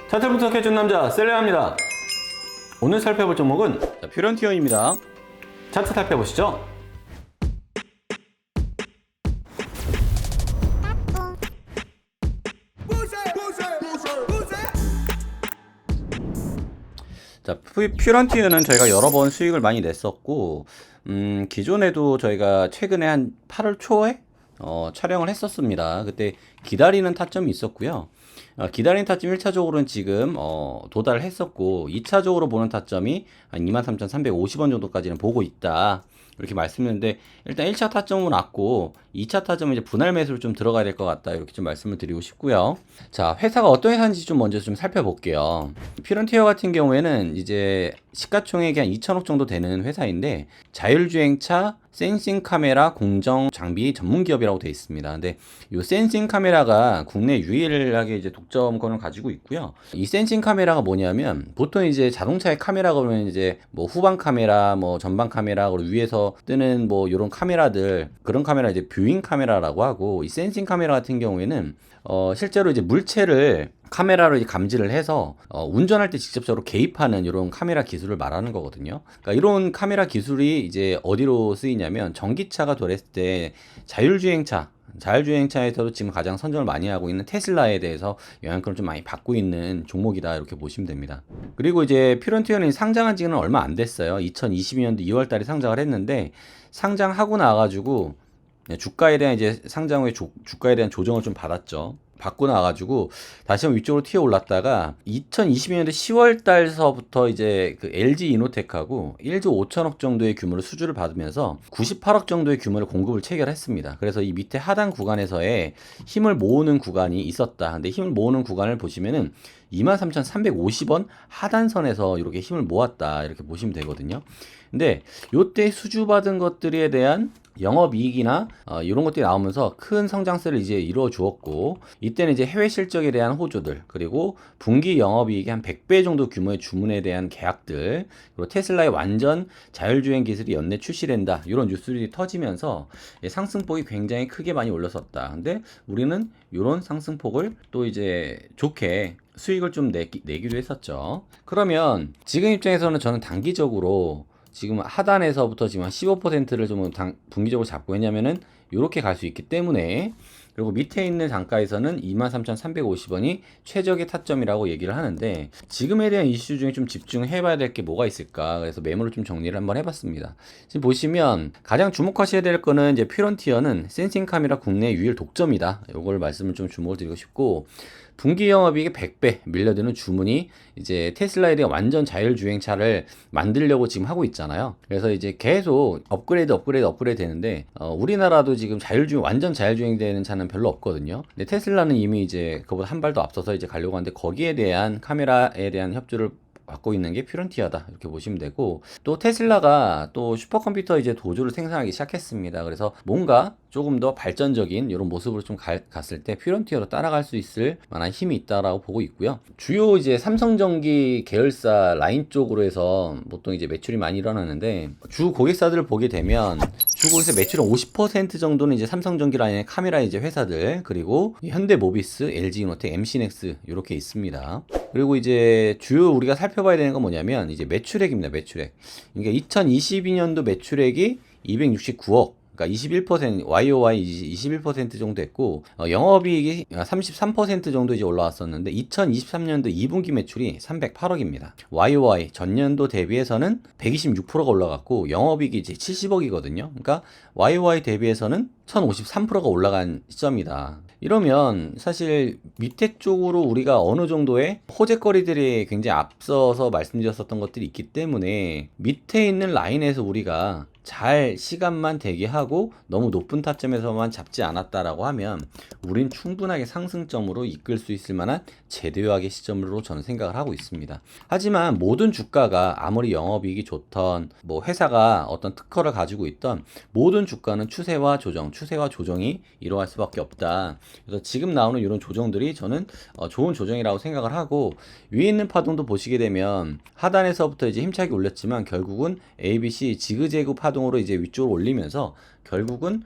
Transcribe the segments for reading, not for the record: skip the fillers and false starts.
차트 분석해준 남자 셀레아입니다. 오늘 살펴볼 종목은 퓨런티어입니다. 차트 살펴보시죠. 자, 퓨런티어는 저희가 여러 번 수익을 많이 냈었고, 기존에도 저희가 최근에 한 8월 초에 촬영을 했었습니다. 그때 기다리는 타점이 있었고요. 기다리는 타점 1차적으로는 지금 도달을 했었고, 2차적으로 보는 타점이 한 23,350원 정도까지는 보고 있다. 이렇게 말씀드렸는데, 일단 1차 타점은 왔고 2차 타점은 이제 분할 매수로 좀 들어가야 될 것 같다, 이렇게 좀 말씀을 드리고 싶고요. 자, 회사가 어떤 회사인지 좀 먼저 좀 살펴볼게요. 퓨런티어 같은 경우에는 이제 시가총액이 한 2천억 정도 되는 회사인데, 자율주행차 센싱 카메라 공정 장비 전문 기업이라고 되어 있습니다. 근데 이 센싱 카메라가 국내 유일하게 이제 독점권을 가지고 있고요. 이 센싱 카메라가 뭐냐면, 보통 이제 자동차의 카메라 그러면 이제 뭐 후방 카메라, 뭐 전방 카메라, 그리고 위에서 뜨는 뭐 이런 카메라들, 그런 카메라 이제 뷰잉 카메라라고 하고, 이 센싱 카메라 같은 경우에는 실제로 이제 물체를 카메라로 이제 감지를 해서 운전할 때 직접적으로 개입하는 이런 카메라 기술을 말하는 거거든요. 그러니까 이런 카메라 기술이 이제 어디로 쓰이냐면, 전기차가 도래했을 때 자율주행차에서도 지금 가장 선점을 많이 하고 있는 테슬라에 대해서 영향권을 좀 많이 받고 있는 종목이다, 이렇게 보시면 됩니다. 그리고 이제 퓨런티어는 상장한 지는 얼마 안 됐어요. 2022년도 2월 달에 상장을 했는데, 상장하고 나가지고 주가에 대한 이제 상장 후에 주가에 대한 조정을 좀 받고 나가지고 다시 한번 위쪽으로 튀어 올랐다가 2022년도 10월 달서부터 이제 그 LG 이노텍하고 1조 5천억 정도의 규모로 수주를 받으면서 98억 정도의 규모의 공급을 체결했습니다. 그래서 이 밑에 하단 구간에서의 힘을 모으는 구간이 있었다. 근데 힘을 모으는 구간을 보시면은 23,350원 하단선에서 이렇게 힘을 모았다, 이렇게 보시면 되거든요. 근데 요때 수주받은 것들에 대한 영업이익이나 이런 것들이 나오면서 큰 성장세를 이제 이루어 주었고, 이때는 이제 해외 실적에 대한 호조들, 그리고 분기 영업이익이 한 100배 정도 규모의 주문에 대한 계약들, 그리고 테슬라의 완전 자율주행 기술이 연내 출시된다, 이런 뉴스들이 터지면서 상승폭이 굉장히 크게 많이 올랐었다. 근데 우리는 이런 상승폭을 또 이제 좋게 수익을 좀 내기도 했었죠. 그러면 지금 입장에서는 저는 단기적으로 지금 하단에서부터 지금 한 15%를 좀 분기적으로 잡고, 했냐면은 이렇게 갈 수 있기 때문에. 그리고 밑에 있는 단가에서는 23,350원이 최적의 타점이라고 얘기를 하는데, 지금에 대한 이슈 중에 좀 집중해 봐야 될 게 뭐가 있을까, 그래서 메모를 좀 정리를 한번 해봤습니다. 지금 보시면 가장 주목하셔야 될 거는, 이제 퓨런티어는 센싱 카메라 국내 유일 독점이다, 요걸 말씀을 좀 주목을 드리고 싶고, 분기 영업이익이 100배 밀려드는 주문이 이제 테슬라에 대한 완전 자율주행차를 만들려고 지금 하고 있잖아요. 그래서 이제 계속 업그레이드 되는데, 우리나라도 지금 완전 자율주행 되는 차는 별로 없거든요. 근데 테슬라는 이미 이제 그보다 한 발 더 앞서서 이제 가려고 하는데, 거기에 대한 카메라에 대한 협조를 받고 있는 게 퓨런티어다, 이렇게 보시면 되고, 또 테슬라가 또 슈퍼컴퓨터 이제 도조를 생산하기 시작했습니다. 그래서 뭔가 조금 더 발전적인 이런 모습으로 좀 갔을 때 퓨런티어로 따라갈 수 있을 만한 힘이 있다라고 보고 있고요. 주요 이제 삼성전기 계열사 라인 쪽으로 해서 보통 이제 매출이 많이 일어나는데, 주 고객사들을 보게 되면 주 고객사 매출은 50% 정도는 이제 삼성전기 라인의 카메라 이제 회사들, 그리고 현대모비스, LG이노텍, MC넥스 이렇게 있습니다. 그리고 이제 주요 우리가 살펴봐야 되는 건 뭐냐면, 이제 매출액입니다. 매출액. 그러니까 2022년도 매출액이 269억. 그러니까 21%, YOY 21% 정도 했고, 영업이익이 33% 정도 이제 올라왔었는데, 2023년도 2분기 매출이 308억입니다. YOY 전년도 대비해서는 126%가 올라갔고, 영업이익이 이제 70억이거든요. 그러니까 YOY 대비해서는 1053%가 올라간 시점이다. 이러면 사실 밑에 쪽으로 우리가 어느 정도의 호재거리들이 굉장히 앞서서 말씀드렸었던 것들이 있기 때문에, 밑에 있는 라인에서 우리가 잘 시간만 대기하고 너무 높은 타점에서만 잡지 않았다라고 하면, 우린 충분하게 상승점으로 이끌 수 있을 만한 제도약의 시점으로 저는 생각을 하고 있습니다. 하지만 모든 주가가 아무리 영업이익이 좋던, 뭐 회사가 어떤 특허를 가지고 있던, 모든 주가는 추세와 조정이 이루어갈 수밖에 없다. 그래서 지금 나오는 이런 조정들이 저는 좋은 조정이라고 생각을 하고, 위에 있는 파동도 보시게 되면 하단에서부터 이제 힘차게 올렸지만 결국은 ABC 지그재그 파동 파동으로 이제 위쪽으로 올리면서 결국은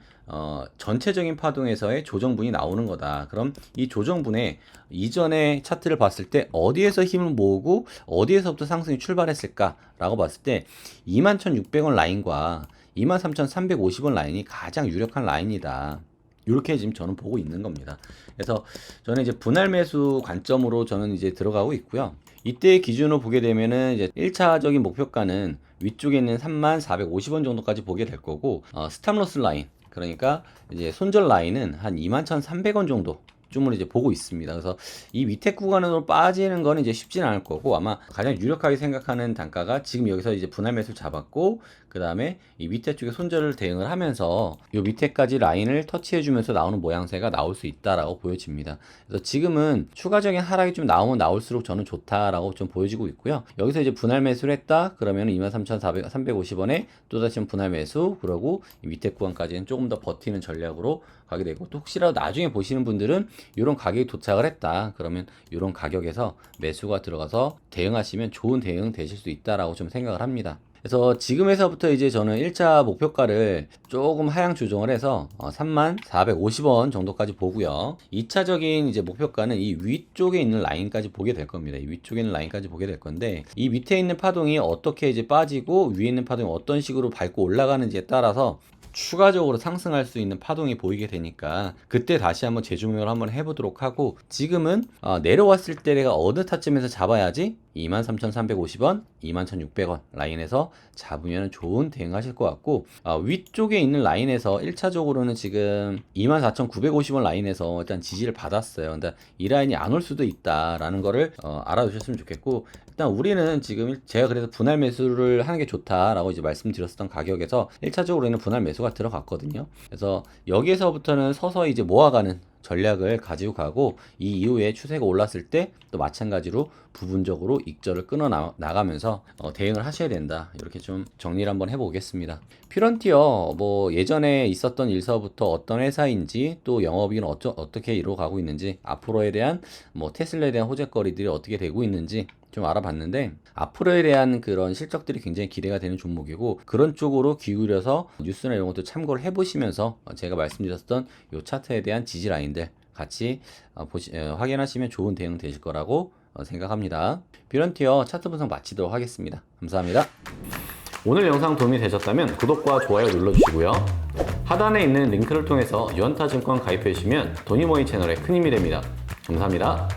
전체적인 파동에서의 조정분이 나오는 거다. 그럼 이 조정분에 이전에 차트를 봤을 때 어디에서 힘을 모으고 어디에서부터 상승이 출발했을까라고 봤을 때 21,600원 라인과 23,350원 라인이 가장 유력한 라인이다. 이렇게 지금 저는 보고 있는 겁니다. 그래서 저는 이제 분할 매수 관점으로 저는 이제 들어가고 있고요. 이때 기준으로 보게 되면은 이제 1차적인 목표가는 위쪽에 있는 3450원 정도까지 보게 될 거고, 스탑로스 라인, 그러니까 이제 손절 라인은 한 21,300원 정도 쯤으로 이제 보고 있습니다. 그래서 이 밑에 구간으로 빠지는 거는 이제 쉽지는 않을 거고, 아마 가장 유력하게 생각하는 단가가 지금 여기서 이제 분할 매수를 잡았고, 그 다음에 이 밑에 쪽에 손절을 대응을 하면서 이 밑에까지 라인을 터치해 주면서 나오는 모양새가 나올 수 있다라고 보여집니다. 그래서 지금은 추가적인 하락이 좀 나오면 나올수록 저는 좋다라고 좀 보여지고 있고요. 여기서 이제 분할 매수를 했다 그러면 23,350원에 또다시 분할 매수, 그러고 이 밑에 구간까지는 조금 더 버티는 전략으로 가게 되고, 또 혹시라도 나중에 보시는 분들은 이런 가격에 도착을 했다 그러면 이런 가격에서 매수가 들어가서 대응하시면 좋은 대응 되실 수 있다라고 좀 생각을 합니다. 그래서 지금에서부터 이제 저는 1차 목표가를 조금 하향 조정을 해서 3450원 정도까지 보고요. 2차적인 이제 목표가는 이 위쪽에 있는 라인까지 보게 될 겁니다. 이 위쪽에 있는 라인까지 보게 될 건데, 이 밑에 있는 파동이 어떻게 이제 빠지고 위에 있는 파동이 어떤 식으로 밟고 올라가는지에 따라서 추가적으로 상승할 수 있는 파동이 보이게 되니까 그때 다시 한번 재조명을 한번 해보도록 하고, 지금은 내려왔을 때가 어느 타점에서 잡아야지 23,350원, 21,600원 라인에서 잡으면 좋은 대응하실 것 같고, 위쪽에 있는 라인에서 1차적으로는 지금 24,950원 라인에서 일단 지지를 받았어요. 근데 이 라인이 안 올 수도 있다라는 거를 알아두셨으면 좋겠고, 일단 우리는 지금 제가 그래서 분할 매수를 하는 게 좋다라고 이제 말씀드렸었던 가격에서 1차적으로는 분할 매수가 들어갔거든요. 그래서 여기에서부터는 서서히 이제 모아가는 전략을 가지고 가고, 이 이후에 추세가 올랐을 때 또 마찬가지로 부분적으로 익절을 끊어 나가면서 대응을 하셔야 된다. 이렇게 좀 정리를 한번 해보겠습니다. 퓨런티어 뭐 예전에 있었던 일서부터 어떤 회사인지, 또 영업이익은 어떻게 이루어가고 있는지, 앞으로에 대한 뭐 테슬라에 대한 호재거리들이 어떻게 되고 있는지 좀 알아봤는데, 앞으로에 대한 그런 실적들이 굉장히 기대가 되는 종목이고, 그런 쪽으로 기울여서 뉴스나 이런 것도 참고를 해보시면서 제가 말씀드렸던 이 차트에 대한 지지 라인들 같이 확인하시면 좋은 대응 되실 거라고 생각합니다. 퓨런티어 차트 분석 마치도록 하겠습니다. 감사합니다. 오늘 영상 도움이 되셨다면 구독과 좋아요 눌러주시고요. 하단에 있는 링크를 통해서 유한타증권 가입해 주시면 도니모니 채널에 큰 힘이 됩니다. 감사합니다.